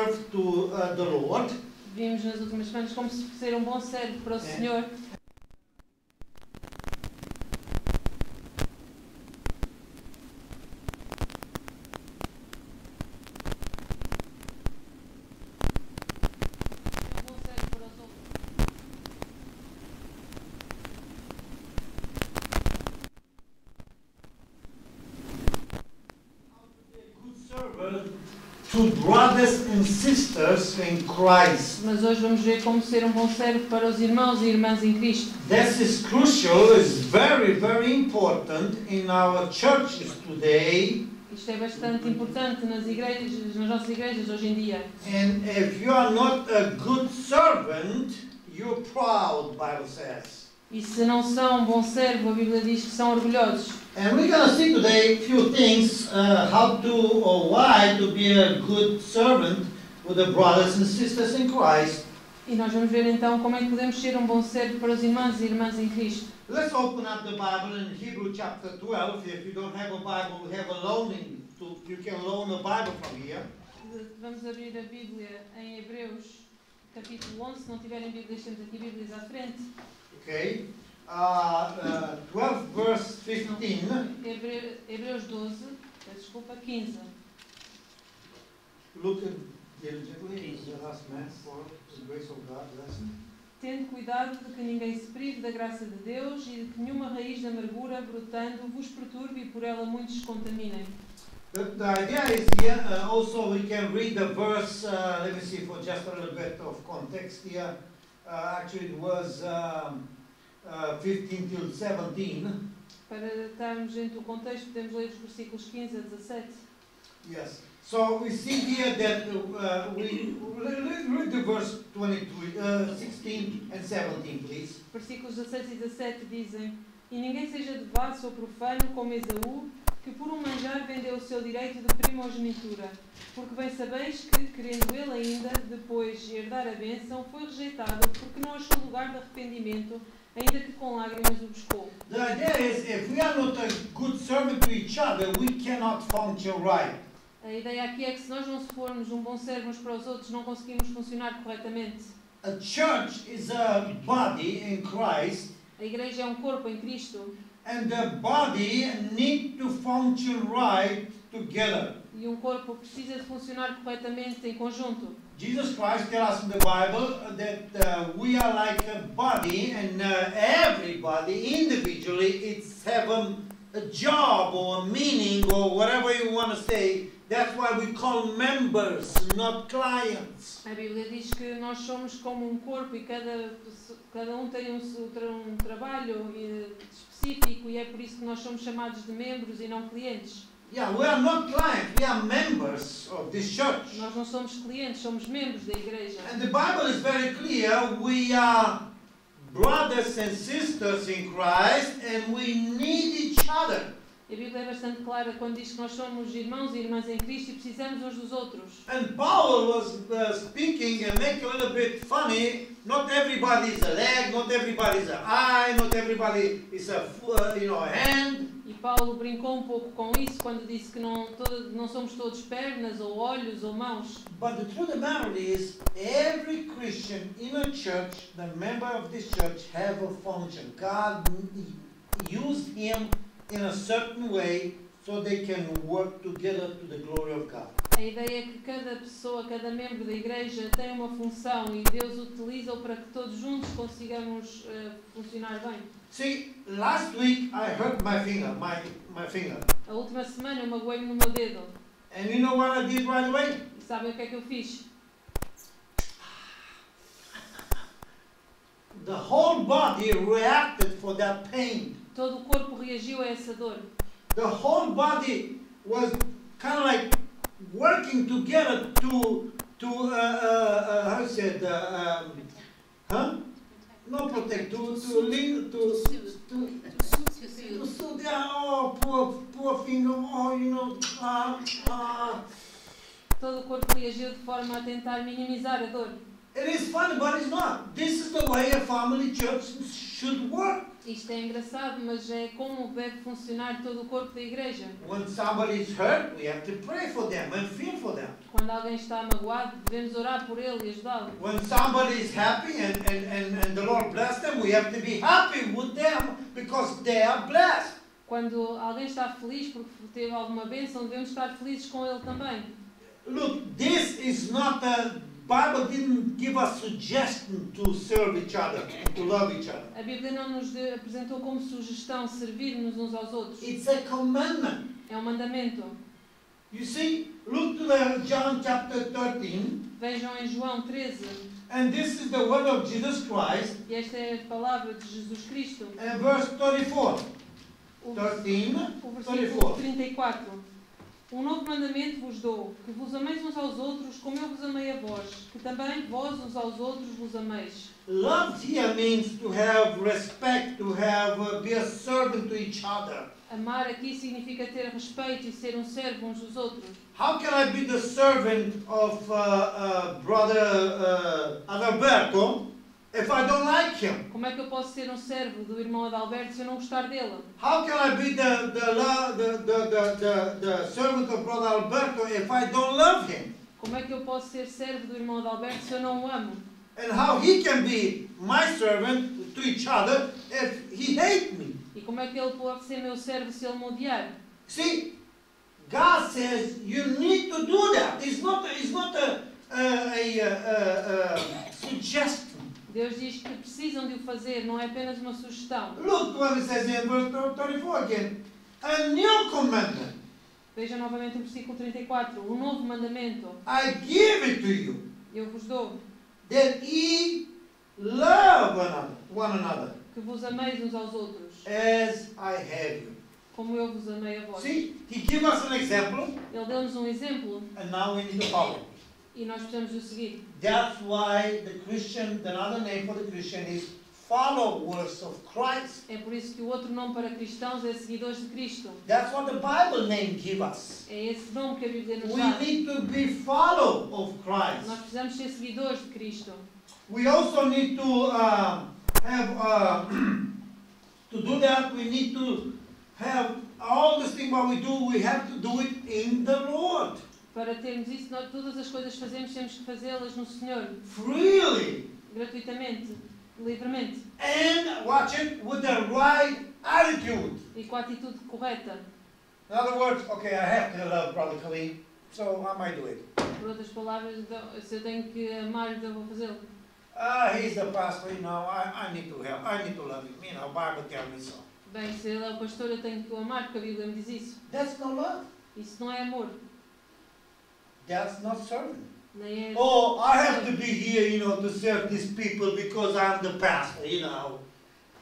serve to the Lord. Vimos nas últimas semanas como ser um bom servo para o Senhor. To brothers and sisters in Christ. Mas hoje vamos ver como ser um bom servo para os irmãos e irmãs em Cristo. This is crucial, is very, very important in our churches today. Isto é bastante importante nas nossas igrejas hoje em dia. And if you are not a good servant, you're proud, the Bible says. E se não são um bom servo, a Bíblia diz que são orgulhosos. And we're going to see today a few things, how to or why to be a good servant with the brothers and sisters in Christ. E nós vamos ver então como é que podemos ser um bom servo para os irmãos e irmãs em Cristo. Let's open up the Bible in Hebrews chapter 12. If you don't have a Bible, we have a loaning. You can loan a Bible from here. Vamos abrir a Bíblia em Hebreus capítulo 11. Se não tiverem Bíblias, temos aqui Bíblias à frente. Okay. 12 verse 15. Hebreus 12, desculpa, 15. Look diligently in the last mass for the grace of God lesson. Tendo cuidado de que ninguém se prive da graça de Deus e de que nenhuma raiz de amargura brotando vos perturbe e por ela muitos se contaminem. But the idea is here, also we can read the verse, let me see for just a little bit of context here. Actually it was 15 till 17. Para estarmos dentro do contexto, podemos ler os versículos 15 a 17. Yes. So we see here that we read the verse 16 and 17, please. Versículos 16 e 17 dizem: E ninguém seja devasso ou profano como Esaú, que por um manjar vendeu o seu direito de primogenitura. Porque bem sabeis que, querendo ele ainda, depois herdar a bênção, foi rejeitado, porque não achou lugar de arrependimento, ainda que com lágrimas o buscou. The idea is, if we are not a good servant to each other, we cannot function right. A ideia aqui é que se nós não formos um bom servo uns para os outros, não conseguimos funcionar corretamente. A church is a body in Christ. A igreja é um corpo em Cristo. And the body need to function right together. E um corpo precisa de funcionar corretamente em conjunto. Jesus Christ tells us in the Bible that we are like a body, and everybody individually it's have a job or a meaning or whatever you want to say. That's why we call members, not clients. A Bíblia diz que nós somos como um corpo e cada um tem um trabalho específico e é por isso que nós somos chamados de membros e não clientes. Yeah, we are not clients, we are members of this church. Nós não somos clientes, somos membros da igreja. And the Bible is very clear, we are brothers and sisters in Christ and we need each other. A Bíblia é bastante clara quando diz que nós somos irmãos e irmãs em Cristo e precisamos uns dos outros. And Paul was speaking and make a little bit funny. Not everybody is a leg, not everybody is an eye, not everybody is a hand. E Paulo brincou um pouco com isso quando disse que não somos todos pernas ou olhos ou mãos. But the truth of the matter is, every Christian in a church, the member of this church, have a function. God used him in a certain way so they can work together to the glory of God. A ideia é que cada pessoa, cada membro da igreja tem uma função e Deus utiliza-o para que todos juntos consigamos funcionar bem. See, last week I hurt my finger, my finger. A última semana eu magoei-me no meu dedo. And you know what I did right away? E sabem o que é que eu fiz? The whole body reacted for that pain. Todo o corpo reagiu a essa dor. The whole body was kind of like working together to how said no protect to poor finger, Todo o corpo reagiu de forma a tentar minimizar a dor. It is funny, but it's not. This is the way a family church should work. Isto é engraçado, mas é como deve funcionar todo o corpo da igreja. When somebody is hurt, we have to pray for them and feel for them. Quando alguém está magoado, devemos orar por ele e ajudá-lo. When somebody is happy and the Lord bless them, we have to be happy with them because they are blessed. Quando alguém está feliz porque teve alguma bênção, devemos estar felizes com ele também. Look, this is not a Bible didn't give us suggestion to serve each other, to love each other. A Bíblia não nos apresentou como sugestão servir-nos uns aos outros. It's a commandment. É um mandamento. You see, look to the John chapter 13, Vejam em João 13, and this is the word of Jesus Christ, e esta é a palavra de Jesus Cristo. and verse 34. O 13, versículo 34. 34. Um novo mandamento vos dou, que vos ameis uns aos outros, como eu vos amei a vós, que também vós uns aos outros vos ameis. Love here means to have respect, to have be a servant to each other. Amar aqui significa ter respeito e ser um servo uns dos outros. How can I be the servant of brother Adalberto if I don't like him? Como é que eu posso ser um servo do irmão Adalberto se eu não gostar dele? How can I be the servant of brother Alberto if I don't love him? Como é que eu posso ser servo do irmão Adalberto se eu não o amo? And how he can be my servant to each other if he hates me? E como é que ele pode ser meu servo se ele me odiar? See, God says you need to do that. It's not a suggestion. Deus diz que precisam de o fazer, não é apenas uma sugestão. Look what it says in verse 34 again. A new commandment. Veja novamente o versículo 34. Um novo mandamento I give it to you, eu vos dou, that ye love one another que vos ameis uns aos outros, as I have you. como eu vos amei a vós. See, he gives us an example, Ele deu-nos um exemplo and now we need to follow. e nós precisamos de o seguir. That's why the Christian, another name for the Christian is followers of Christ. É por isso que o outro nome para cristãos é seguidores de Cristo. That's what the Bible name gives us. É esse nome que a Bíblia nos We dá. need to be follow of Nós Christ. precisamos ser seguidores de Cristo. We also need to to do that. We need to have all this thing what we do. We have to do it in the Lord, Para termos isso, nós, todas as coisas que fazemos, temos que fazê-las no Senhor, freely, gratuitamente, livremente and watch it with the right attitude. e com a atitude correta. In other words, okay, I have to love Brother Khalid, so I might do it. Por outras palavras, então, se eu tenho que amar, então vou fazê-lo. He's the pastor, you know, I need to help, I need to love him, you know, Bible tells me so. Bem, se ele é o pastor, eu tenho que o amar, porque a Bíblia me diz isso. That's not love. Isso não é amor, That's not serving. nem é... Oh, I have to be here, you know, to serve these people because I'm the pastor, you know.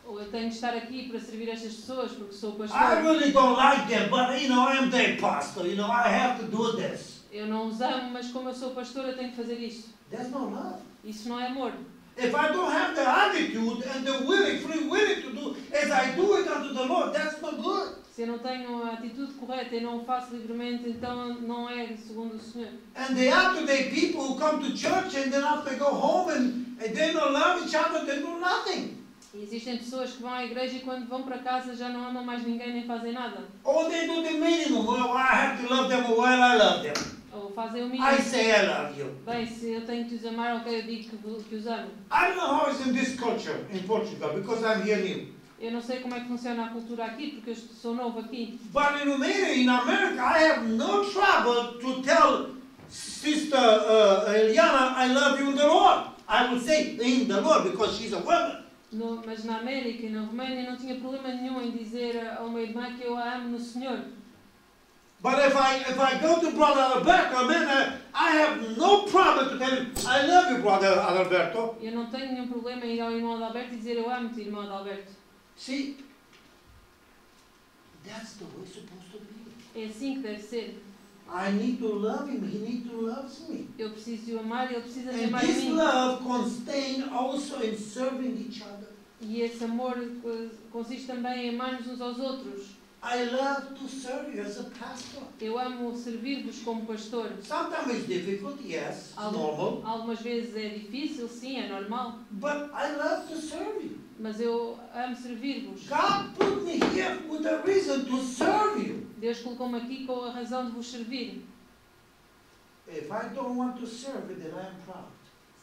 Ou eu tenho de estar aqui para servir estas pessoas, porque sou o I pastor. really don't like them, but, you know, I'm their pastor, you know, I have to do this. Eu não os amo, mas como eu sou pastor, eu tenho que fazer isto. That's not love. Isso não é amor. If I don't have the attitude and the free willing to do as I do it unto the Lord, that's not good. Se eu não tenho a atitude correta e não o faço livremente, então não é segundo o Senhor. And the after-day people who come to church and then after they go home and they don't love each other, they do nothing. E existem pessoas que vão à igreja e quando vão para casa já não amam mais ninguém nem fazem nada. Or they do the minimum. Well, I have to love them while I love them. Ou fazem o mínimo. I say I love you. Bem, se eu tenho que os amar, ok, eu digo que os amo. I don't know how it's in this culture in Portugal because I'm here new. Eu não sei como é que funciona a cultura aqui, porque eu sou novo aqui. But in America, I have no trouble to tell Sister Eliana, I love you in the Lord. I will say in the Lord because she's a woman. Mas na América e na Roménia não tinha problema nenhum em dizer a uma irmã que eu a amo no Senhor. But if I go to Brother Alberto, man, I have no problem to tell him, I love you, Brother Alberto. Eu não tenho nenhum problema em ir ao irmão Adalberto e dizer eu amo-te, irmão Adalberto. See, that's the way it's supposed to be. É assim que deve ser. I need to love him, he needs to love me. Eu preciso de o amar e ele precisa de And amar a this mim. love contains also in serving each other. E esse amor consiste também em amar-nos uns aos outros. I love to serve you as a pastor. Eu amo servir-vos como pastor. Sometimes it's difficult, yes, it's normal. Algumas vezes é difícil, sim, é normal. But I love to serve you. Mas eu amo servir-vos. God put me here with a reason to serve you. Deus colocou-me aqui com a razão de vos servir. If I don't want to serve you, then I am proud.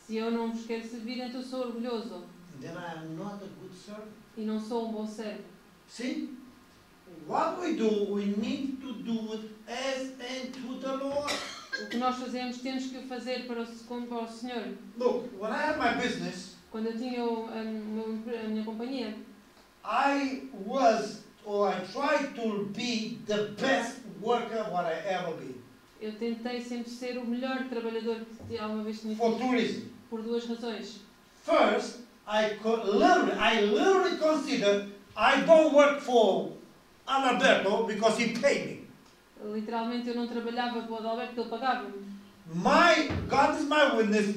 Se eu não vos quero servir, então sou orgulhoso. Then I am not a good servant. E não sou um bom servo. See? What we do, we need to do it as unto the Lord. O que nós fazemos, temos que o fazer para o Senhor. Look, when I had my business, Quando eu tinha a minha companhia, I tried to be the best worker what I ever been. eu tentei sempre ser o melhor trabalhador que alguma vez tinha For sido. two reasons. Por duas razões. First, I literally consider I don't work for Alberto because he paid me. Literalmente eu não trabalhava para o Adalberto, porque ele pagava-me. God is my witness.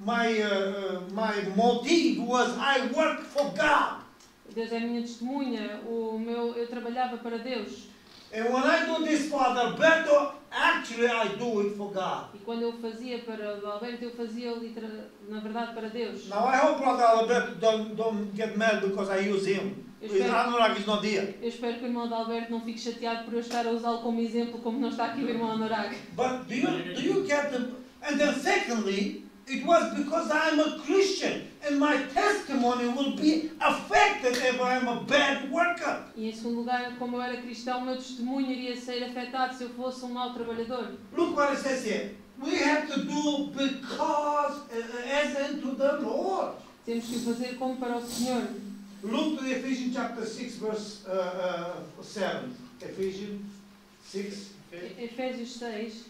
My motive was I work for God. Deus é a minha testemunha. Eu trabalhava para Deus. And when I do this for Alberto, actually I do it for God. E quando eu fazia para o Adalberto, eu fazia na verdade para Deus. Now I hope Brother Alberto don't get mad because I use him. His Anurag is not here. Eu espero que o irmão Adalberto não fique chateado por eu estar a usá-lo como exemplo, como não está aqui o irmão Anurag. But do you get the... And then secondly, it was because I am a Christian and my testimony will be affected if I am a bad worker. E em segundo lugar, como eu era cristão, o meu testemunho iria ser afetado se eu fosse um mau trabalhador. Look what it says here. We have to do because as unto the Lord. Temos que o fazer como para o Senhor. Look to Ephesians chapter 6 verse 7. Ephesians 6. Efésios 6.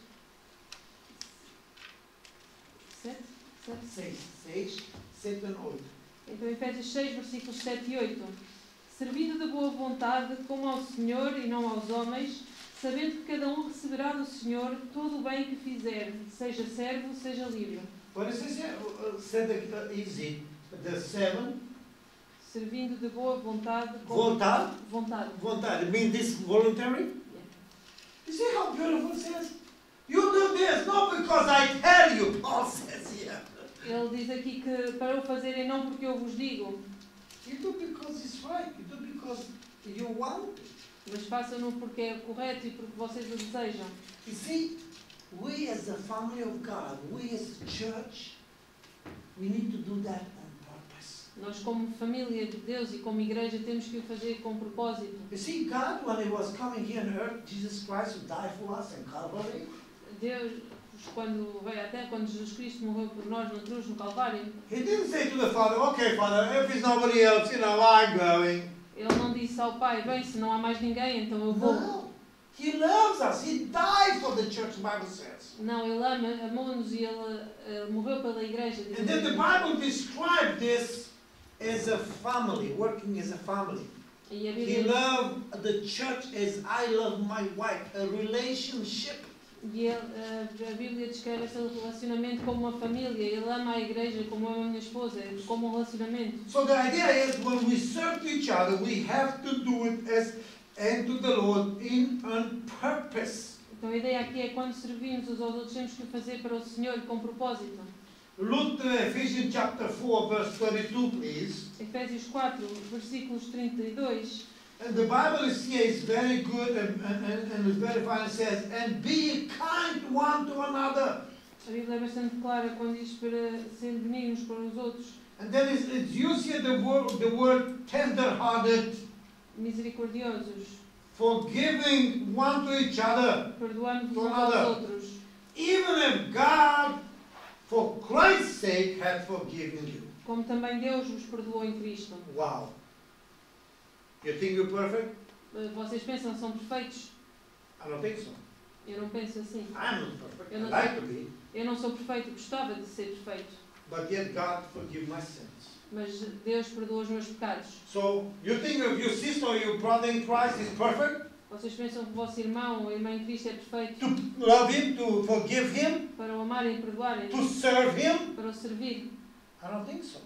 6, 7 and 8. Então, Efésios 6, versículos 7 e 8. Servindo de boa vontade, como ao Senhor e não aos homens, sabendo que cada um receberá do Senhor todo o bem que fizer, seja servo, seja livre. But it says here, said easy, the 7. Servindo de boa vontade, como... Vontade? Vontade. Vontade. It means this voluntary? Yeah. You see how beautiful it says? You do this, not because I tell you, Paul says here. Ele diz aqui que para o fazerem não porque eu vos digo, You do because it's right. You do because you want it. mas façam-no porque é correto e porque vocês o desejam. You see, we as the family of God, we as a church, we need to do that on purpose. Nós, como família de Deus e como igreja, temos que o fazer com propósito. You see, God, when He was coming here on earth, Jesus Christ would die for us in Calvary. Deus, quando veio à Terra, quando Jesus Cristo morreu por nós na cruz, no Calvário, He didn't say to the Father, okay, Father, if it's nobody else, I'm going. Ele não disse ao Pai, bem, se não há mais ninguém, então eu vou. No. He loves us. He died for the church, the Bible says. Não, Ele amou-nos e Ele morreu pela igreja. And then the Bible describes this as a family, working as a family. E a He Bíblia, loved the church as I love my wife, a relationship. a Bíblia descreve esse relacionamento como uma família. Ele ama a igreja como ama a minha esposa, como um relacionamento. So the idea is when we serve each other, we have to do it as unto the Lord on purpose. Então a ideia aqui é quando servimos uns aos outros, temos que o fazer para o Senhor com propósito. Look to Ephesians chapter 4, verse 32, please. Efésios 4, versículos 32. And the Bible is here is very good and it's very fine. It says, and be kind one to another. A Bíblia é bastante clara quando diz para ser benignos para os outros, And then it's used here the word tender-hearted, misericordiosos, forgiving one to each other. perdoando-vos To uns aos another. outros. Even if God, for Christ's sake, had forgiven you. Como também Deus vos perdoou em Cristo. Wow. You think you're perfect? Vocês pensam que são perfeitos? I don't think so. Eu não penso assim. I'm not perfect. Eu I'd não like sou- to be. Eu não sou perfeito, gostava de ser perfeito. But yet God forgive my sins. Mas Deus perdoa os meus pecados. So, you think of your sister or your brother in Christ is perfect? Vocês pensam que o vosso irmão ou irmã em Cristo é perfeito To love Him, to forgive Him, para o amarem e perdoarem, to serve Him? para o servir? I don't think so.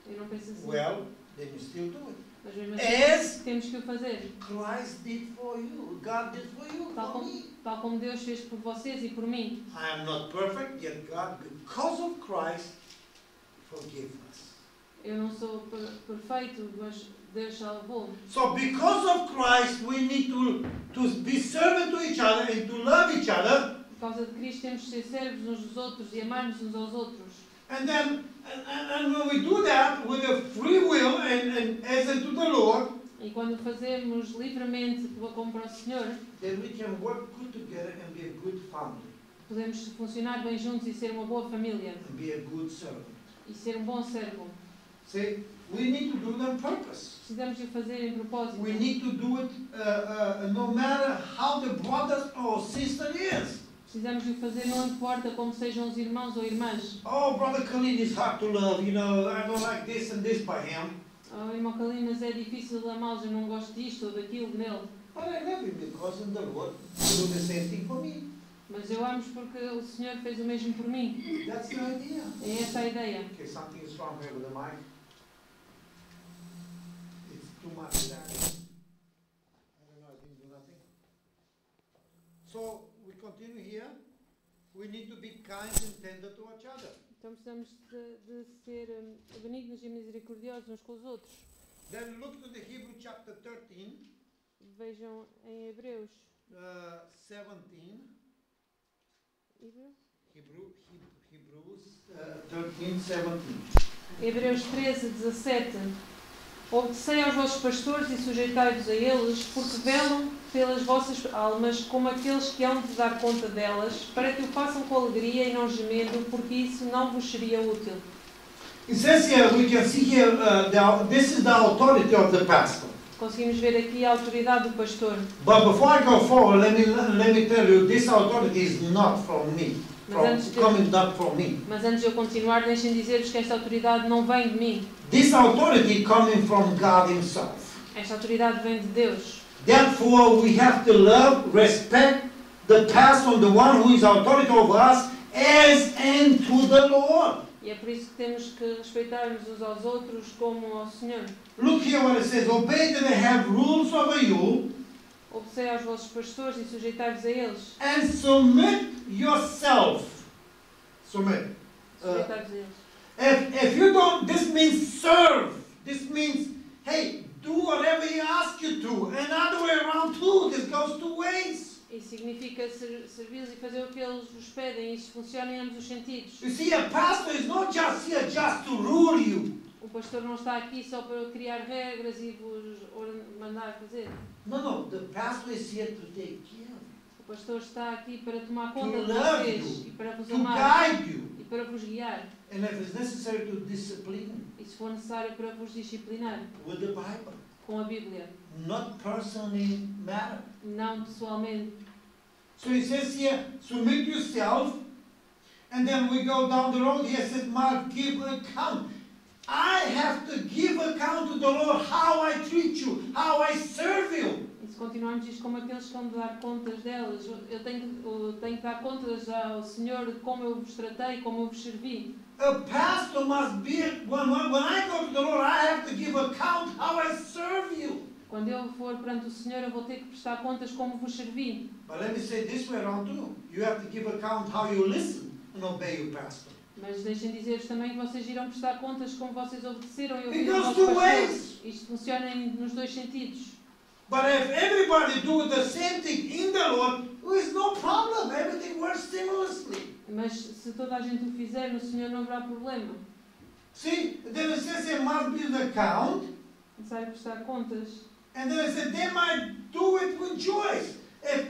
Eu não penso assim. Well, then you still do it. Mas mesmo assim, As temos que o fazer. Christ did for you. God did for you, for me. Tal como Deus fez por vocês e por mim. I am not perfect, yet God, because of Christ, forgive us. Eu não sou perfeito, mas Deus salvou-me. So because of Christ, we need to be servant to each other and to love each other. Por causa de Cristo temos de ser servos uns dos outros e amar-nos uns aos outros. And then, and when we do that with a free will and as unto the Lord, E quando o fazemos livremente como para o Senhor, then we can work good together and be a good family podemos funcionar bem juntos e ser uma boa família. and be a good servant. E ser um bom servo. See, we need to do it on purpose. Precisamos de o fazer em propósito. We need to do it no matter how the brother or sister is. Precisamos de o fazer não importa como sejam os irmãos ou irmãs. Oh, Brother Khalid is hard to love, you know, I don't like this and this by him. Oh, irmão Kalim, mas é difícil de amá-los, eu não gosto disto ou daquilo nele. But I love him because in the Lord he do the same thing for me. Mas eu amo porque o Senhor fez o mesmo por mim. That's the idea. É essa a ideia. Okay, something is wrong here with the mic. It's too much there. I don't know, I didn't do nothing. So, we continue here. We need to be kind and tender to each other. Então precisamos de ser benignos e misericordiosos uns com os outros. Then look to the Hebrew chapter 13, Vejam em Hebreus. 17. Hebrews? Hebrews 13, 17. Hebreus 13, 17. Obedecei aos vossos pastores e sujeitai-vos a eles, porque velam pelas vossas almas como aqueles que hão de dar conta delas, para que o façam com alegria e não gemendo, porque isso não vos seria útil. It says here, we can see here, this is the authority of the pastor. Conseguimos ver aqui a autoridade do pastor. But before I go forward, let me tell you, this authority is not from me. Coming not from me. Mas antes de eu continuar, deixem dizer-vos que esta autoridade não vem de mim. This authority coming from God Himself. Esta autoridade vem de Deus. Therefore, we have to love, respect the pastor, the one who is authority over us, as unto the Lord. E é por isso que temos que respeitar-nos uns aos outros como ao Senhor. Look here what it says, obey that they have rules over you, Obedecei aos vossos pastores e sujeitai-vos a eles. and submit yourself. Submit. Sujeitai-vos a eles. If you don't, this means serve. This means, hey, do whatever He asks you to. And other way around too, this goes two ways. Isso significa servi-los e fazer o que eles vos pedem. Isso funciona em ambos os sentidos. You see, a pastor is not just here just to rule you. O pastor não está aqui só para criar regras e vos mandar fazer. No, the pastor is here to take care of you, O pastor está aqui para tomar conta to de love vocês you, e para vos to amar guide you, e para vos guiar. and if it's necessary to discipline E se for necessário para vos disciplinar with the Bible, com a Bíblia, not personally matter. não pessoalmente. So He says here, submit yourself, and then we go down the road. He says, Mark, give account. I have to give account to the Lord how I treat you, how I serve you. E se continuarmos isto como aqueles que vão dar contas delas, eu tenho que dar contas ao Senhor de como eu vos tratei, como eu vos servi. A pastor must be, when I go to the Lord, I have to give account how I serve you. Quando eu for perante o Senhor, eu vou ter que prestar contas como vos servi. But let me say this way around too. You have to give account how you listen and obey your pastor. Mas deixem dizer-vos também que vocês irão prestar contas como vocês obedeceram e It ouviram os goes vossos two pastores. ways. Isto funciona nos dois sentidos. But if everybody do the same thing in the Lord, there is no problem. Everything works seamlessly. Mas se toda a gente o fizer, no Senhor não haverá problema. See, then it says there must be the account, É necessário prestar contas. and then it said they might do it with joy. If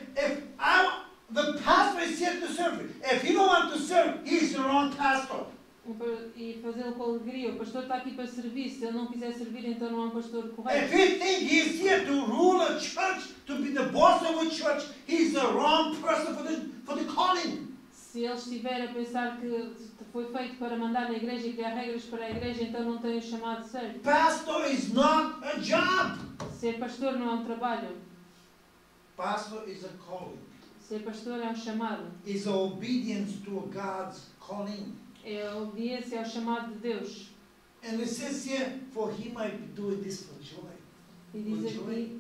the pastor is here to serve you, if you don't want to serve, he's the wrong pastor. E fazê-lo com alegria. O pastor está aqui para servir. Se ele não quiser servir, então não é um pastor correto. If he thinks he's here to rule a church, to be the boss of a church, he's the wrong person for the calling. Se ele estiver a pensar que foi feito para mandar na igreja e criar regras para a igreja, então não tem o chamado certo. Pastor is not a job. Ser pastor não é um trabalho. Pastor is a calling. Ser pastor é um chamado. Is obedience to God's calling. É a obediência ao chamado de Deus. And it says here, for he might be doing this for joy. E diz aqui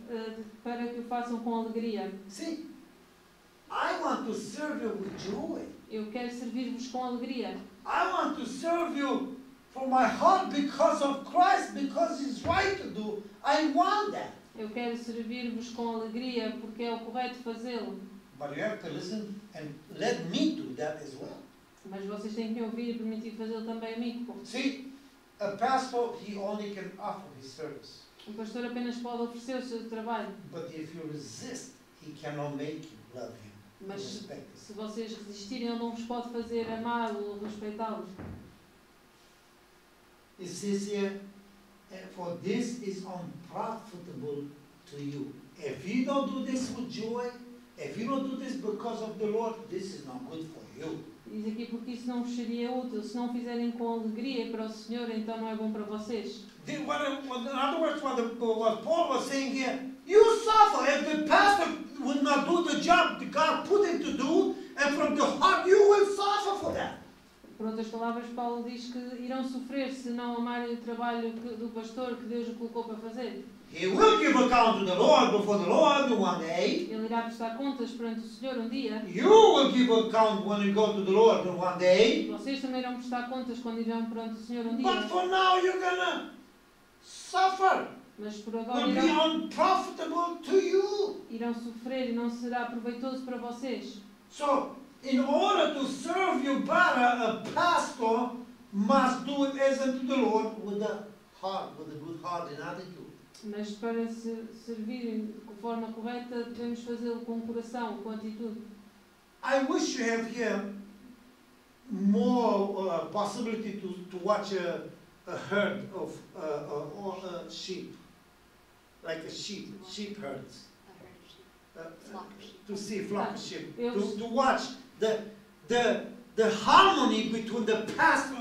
para que o façam com alegria. See, I want to serve you with joy. Eu quero servir-vos com alegria. I want to serve you for my heart because of Christ, because it's right to do. I want that. Eu quero servir-vos com alegria porque é o correto fazê-lo. But you have to listen and let me do that as well. Mas vocês têm que me ouvir e permitir fazê-lo também a mim. See, a pastor, he only can offer his service. O pastor apenas pode oferecer o seu trabalho. But if you resist, he cannot make you love him. Mas Respect him. se vocês resistirem, ele não vos pode fazer amá-lo ou respeitá-lo. It says here, for this is unprofitable to you. If you don't do this with joy, if you don't do this because of the Lord, this is not good for you. Diz aqui porque isso não vos seria útil. Se não fizerem com alegria para o Senhor, então não é bom para vocês. In other words, what Paul was saying here, you suffer if the pastor will not do the job that God put him to do, and from the heart you will suffer for that. Por outras palavras, Paulo diz que irão sofrer se não amarem o trabalho do pastor que Deus o colocou para fazer. He will give account to the Lord before the Lord one day. Ele irá prestar contas perante o Senhor um dia. You will give account when you go to the Lord one day. Vocês também irão prestar contas quando irão perante o Senhor um But dia. for now you're gonna suffer. Mas por agora Will be unprofitable to you. irão sofrer e não será proveitoso para vocês. So, in order to serve you better, a pastor must do it as unto the Lord with a heart, with a good heart and attitude. Mas para se servir de forma correta, devemos fazê-lo com o coração, com atitude. I wish you have here more possibility to watch a herd of sheep, like a sheep herds. To see flock of sheep, to watch the harmony between the pastor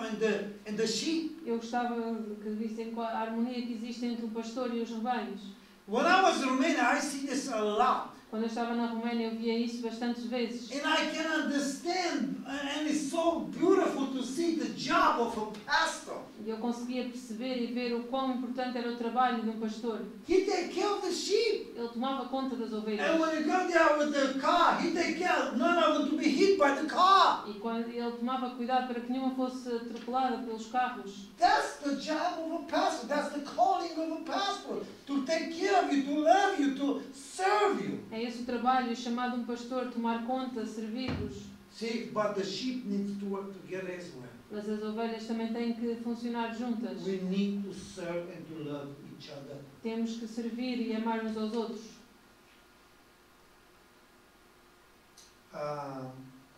and the sheep. Eu gostava que vissem a harmonia que existe entre o pastor e os rebanhos. When I was in Romania, I see this a lot. Quando eu estava na Roménia, eu via isso bastantes vezes. And I can understand, and it's so beautiful to see the job of a pastor. E eu conseguia perceber e ver o quão importante era o trabalho de um pastor. He take care of the sheep. Ele tomava conta das ovelhas. And when you go there with the car, he take care none of them to be hit by the car. E quando ele tomava cuidado para que nenhuma fosse atropelada pelos carros. That's the job of a pastor. That's the calling of a pastor. To take care of you, to love you, to serve you. É esse o trabalho chamado um pastor, tomar conta, servir-vos. See, but the sheep needs to work together as well. Mas as ovelhas também têm que funcionar juntas. We need to serve and to love each other. Temos que servir e amar uns aos outros.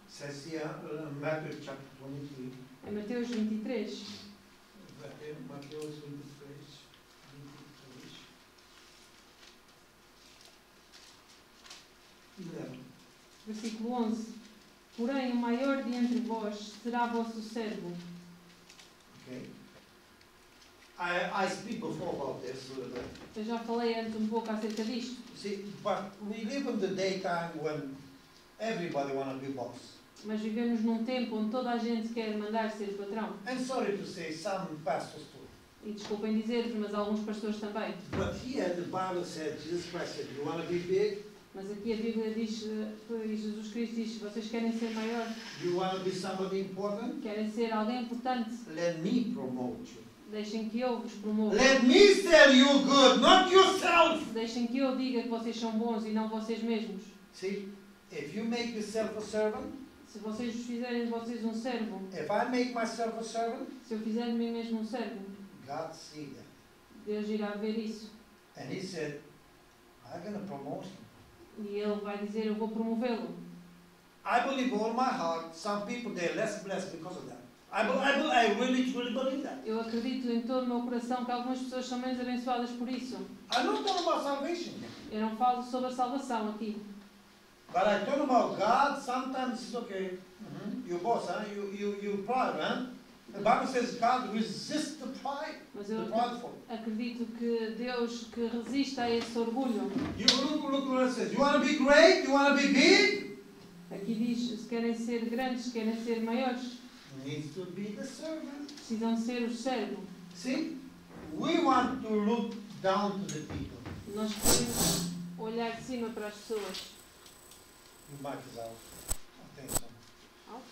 Says here, Matthew chapter 23. Em Mateus 23. Mateus 23. Versículo 11. Porém, o maior de entre vós será vosso servo. Okay. I speak before about this a little bit. Eu já falei antes um pouco acerca disto. See, but we live in the daytime when everybody want to be boss. Mas vivemos num tempo onde toda a gente quer mandar ser patrão. And sorry to say, some pastors too. E desculpem dizer-vos, mas alguns pastores também. But here the Bible said, Jesus Christ said, you want to be big? Mas aqui a Bíblia diz, Jesus Cristo diz, vocês querem ser maior, You want to be somebody important? querem ser alguém importante, Let me promote you. deixem que eu vos promova. Let me tell you good, not yourself. Deixem que eu diga que vocês são bons e não vocês mesmos. See, if you make yourself a servant, Se vocês fizerem de vocês um servo, if I make myself a servant, se eu fizer de mim mesmo um servo, God see that. Deus irá ver isso. And he said, I'm going to promote him. E Ele vai dizer, eu vou promovê-lo. I believe all my heart, some people, they're less blessed because of that. I really believe that. Eu acredito em todo o meu coração que algumas pessoas são menos abençoadas por isso. I'm not talking about salvation here. Eu não falo sobre a salvação aqui. But I talk about God, sometimes it's okay. You're boss, huh? You pride, huh? The Bible says God resists the pride, Mas the eu prideful. acredito que Deus que resiste a esse orgulho. You look what it says. You want to be great? You want to be big? Aqui diz, se querem ser grandes, se querem ser maiores, Needs to be the servant. precisam ser os servos. See, we want to look down to the people. Nós queremos olhar de cima para as pessoas. Your mic is out. I think so. Out?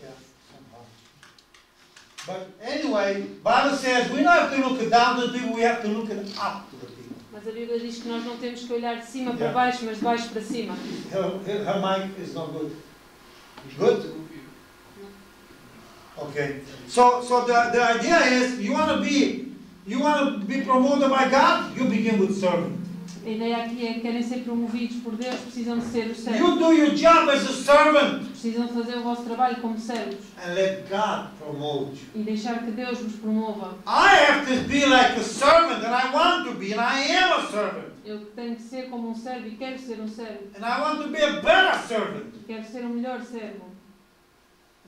Yeah, somehow. But anyway, Bible says we don't have to look down to the people, we have to look up to the people. Mas a Bíblia diz que nós não temos que olhar de cima para Yeah. baixo, mas de baixo para cima. Her mic is not good. Good? Okay. So the idea is you want to be promoted by God, you begin with serving. A ideia aqui é que querem ser promovidos por Deus, precisam de ser os servos. You do your job as a servant Precisam fazer o vosso trabalho como servos and let God promote you. e deixar que Deus vos promova. I have to be like a servant and I want to be and I am a servant. Eu tenho que ser como um servo e quero ser um servo. And I want to be a better servant. E quero ser um melhor servo.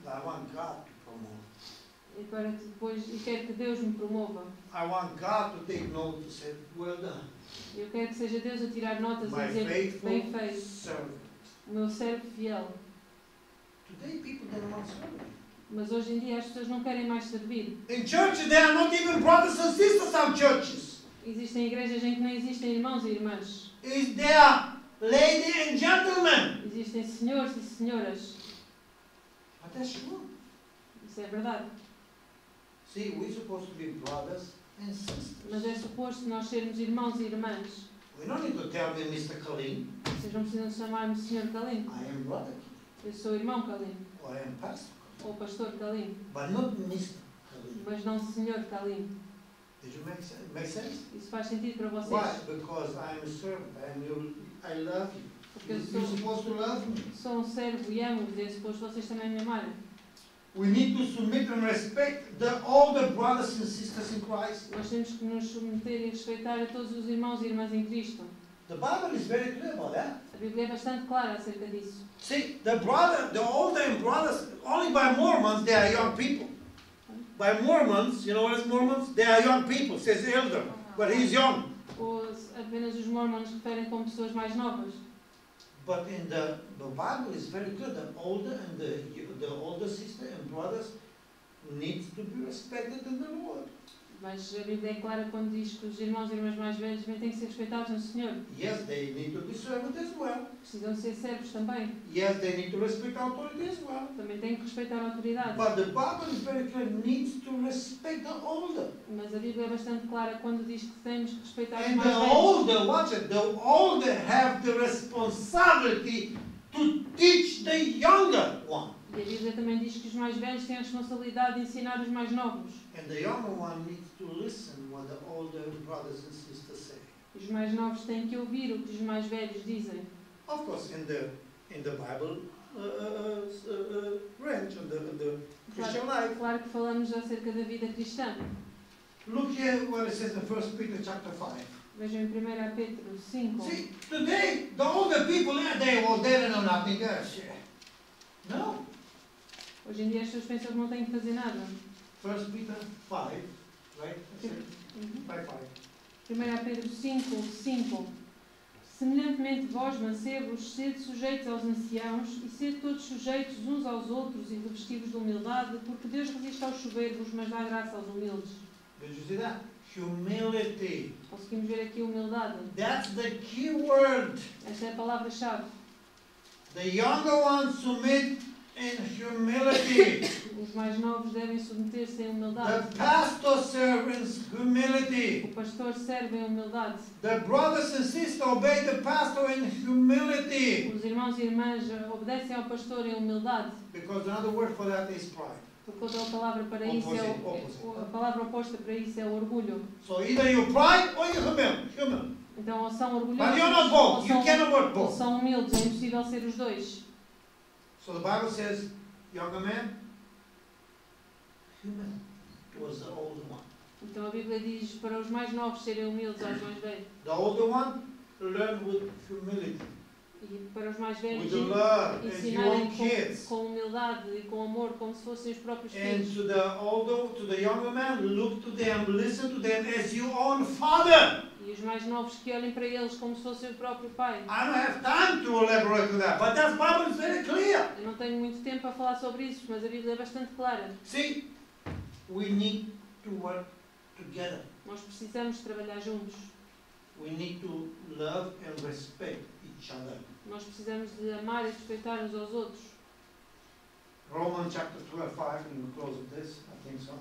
And I want God to promote. E quero que Deus me promova. I want God to take note and say, well done, Eu quero que seja Deus a tirar notas e my dizer, faithful bem feito, servant. o meu servo fiel. Today people don't want serving. Mas hoje em dia as pessoas não querem mais servir. In churches there are not even brothers and sisters of churches. Existem igrejas em que não existem irmãos e irmãs. Is there ladies and gentlemen? Existem senhores e senhoras. But that's true. Isso é verdade. See, we're supposed to be brothers and Mas sisters. é suposto nós sermos irmãos e irmãs. We don't need to tell me Mr. Kalim. Vocês não precisam chamar-me Senhor Kalim. I am brother Eu sou irmão Kalim. or I am pastor Kalim. Ou pastor Kalim. But not Mr. Kalim. Mas não Senhor Kalim. Did you make sense? Isso faz sentido para vocês? Why? Because I am a servant. I love you. Porque eu You're supposed to love me. sou um servo e amo-vos. E é suposto vocês também me amarem. We need to submit and respect all the brothers and sisters in Christ. Nós temos que nos submeter e respeitar a todos os irmãos e irmãs em Cristo. The Bible is very clear about that. A Bíblia é bastante clara acerca disso. See, the older and brothers, only by Mormons, they are young people. By Mormons, you know what is Mormons? They are young people, says the elder, but he's young. Apenas os mormons referem como pessoas mais novas. But in the Bible is very clear, the older and the older sister and brothers needs to be respected in the Lord. Mas a Bíblia é clara quando diz que os irmãos e irmãs mais velhos também têm que ser respeitados no Senhor. Yes, they need to be servants as well. Precisam ser servos também. Yes, they need to respect authority as well. Também têm que respeitar a autoridade. But the Bible is very clear, needs to respect the older. Mas a Bíblia é bastante clara quando diz que temos que respeitar os And mais the velhos. older, watch it, the older have the responsibility to teach the younger one. E a Bíblia também diz que os mais velhos têm a responsabilidade de ensinar os mais novos. And the younger one needs to listen what the older brothers and sisters say. Os mais novos têm que ouvir o que os mais velhos dizem. Of course, in the Bible range, in the Christian life. Claro que falamos acerca da vida cristã. Look here what it says in 1 Peter chapter 5. Vejam em 1 Pedro 5. See, today, the older people, they don't know nothing else. No. Hoje em dia as pessoas pensam que não têm que fazer nada. 1 Peter 5, right? 5. 1 Pedro 5, 5. Semelhantemente vós, mancebos, sede sujeitos aos anciãos e sede todos sujeitos uns aos outros e revestidos de humildade, porque Deus resiste aos soberbos, mas dá graça aos humildes. Did you see that? Humility. Conseguimos ver aqui humildade. That's the key word. Esta é a palavra-chave. The younger ones submit in humility. Os mais novos devem submeter-se em humildade. The pastor serves humility. O pastor serve em humildade. The brothers and sisters obey the pastor in humility. Os irmãos e irmãs obedecem ao pastor em humildade. Because another word for that is pride. Porque outra palavra para isso a palavra oposta para isso é o orgulho. So either you pride or you humble. Então ou são orgulhosos But you're not both. You cannot work ou both. são humildes. É impossível ser os dois. So the Bible says, younger man, humble was the older one. Então a Bíblia diz para os mais novos serem humildes aos mais velhos. The older one, learn with humility. E para os mais velhos With love, as your own ensinarem kids. com humildade e com amor, como se fossem os próprios And filhos. to the younger man, look to them, listen to them as your own father. E os mais novos que olhem para eles como se fosse o próprio pai. I don't have time to elaborate on that, but that Bible is very clear. Eu não tenho muito tempo para falar sobre isso, mas a Bíblia é bastante clara. See, we need to work together. Nós precisamos trabalhar juntos. we need to love and respect each other. Nós precisamos de amar e respeitar uns aos outros. Romans chapter 12:5, and we close with this, I think so.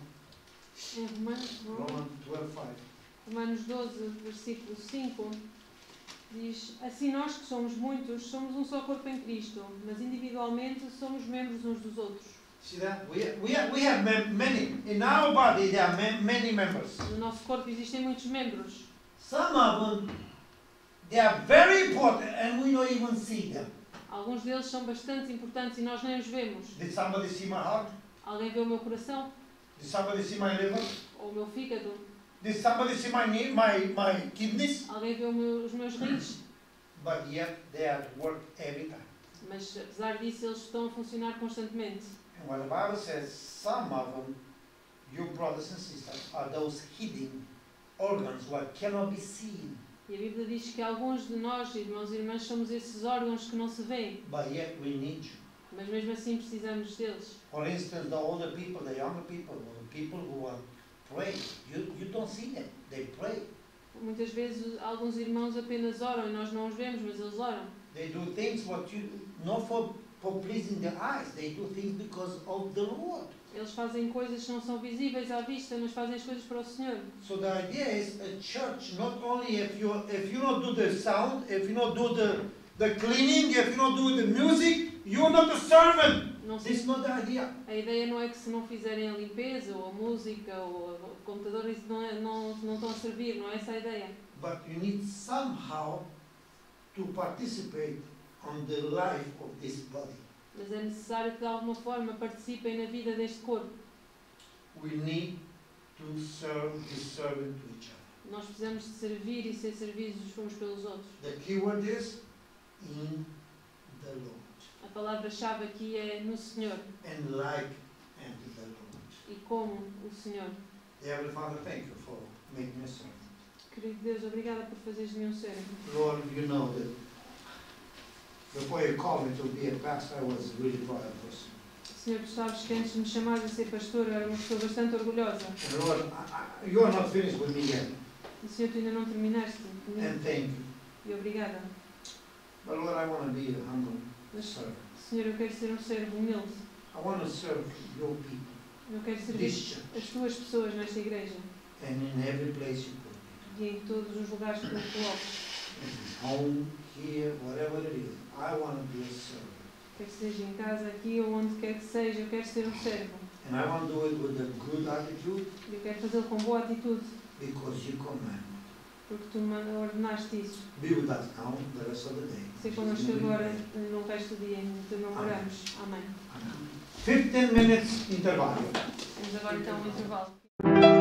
Em Romans 12:5. Romanos 12, versículo 5, diz: Assim nós que somos muitos, somos um só corpo em Cristo, mas individualmente somos membros uns dos outros. See that? We have many. In our body there are many members. No nosso corpo existem muitos membros. Some of them, they are very important and we don't even see them. Alguns deles são bastante importantes e nós nem os vemos. Did somebody see my heart? Alguém vê o meu coração? Did somebody see my liver? Ou o meu fígado? Did somebody see my kidneys? Alguém vê os meus rins? But yet they are at work every time. Mas apesar disso eles estão a funcionar constantemente. And what the Bible says, some of them, your brothers and sisters, are those hidden organs what cannot be seen. E a Bíblia diz que alguns de nós, irmãos e irmãs, somos esses órgãos que não se veem. But yet we need you. Mas mesmo assim precisamos deles. For instance, the older people, the younger people, or the people who are praying, you don't see them. They pray. Muitas vezes alguns irmãos apenas oram e nós não os vemos, mas eles oram. They do things what you not for pleasing the eyes. They do things because of the Lord. Eles fazem coisas que não são visíveis à vista, mas fazem as coisas para o Senhor. So the idea is a church not only if you not do the sound, if you not do the cleaning, if you not do the music, you are not a servant. This is not the idea. A ideia não é que se não fizerem a limpeza ou a música ou o computador isso não estão a servir, não é essa a ideia. But you need somehow to participate on the life of this body. Mas é necessário que de alguma forma participem na vida deste corpo. We need to serve, be servant to each other. Nós precisamos de servir e ser servidos uns pelos outros. The key word is in the Lord. A palavra-chave aqui é no Senhor. And like unto the Lord. E como o Senhor. Heavenly Father, thank you for making me a servant. Querido Deus, obrigada por fazeres de mim um servo. Lord, you know that before you called me to be a pastor, I was really proud person. Senhor, tu sabes que antes de me chamares a ser pastor, eu era uma pessoa bastante orgulhosa. And Lord, you are not finished with me yet. E Senhor, tu ainda não terminaste comigo. And thank you. E obrigada. But Lord, I want to be a humble Mas, servant. Senhor, eu quero ser um servo humilde. I want to serve your people, Eu quero servir this church, as tuas pessoas nesta igreja. and in every place you put me. E em todos os lugares que tu me colocas. In home, here, whatever it is, I want to be a servant. Quer que seja em casa, aqui ou onde quer que seja, eu quero ser um servo. And I want to do it with a good attitude E eu quero fazê-lo com boa atitude, because you command. porque tu me ordenaste isso. Be with us now the rest of the day. Ser connosco agora, no resto do dia, em teu nome oramos. Amém. 15 minutes interval. Temos agora então um intervalo.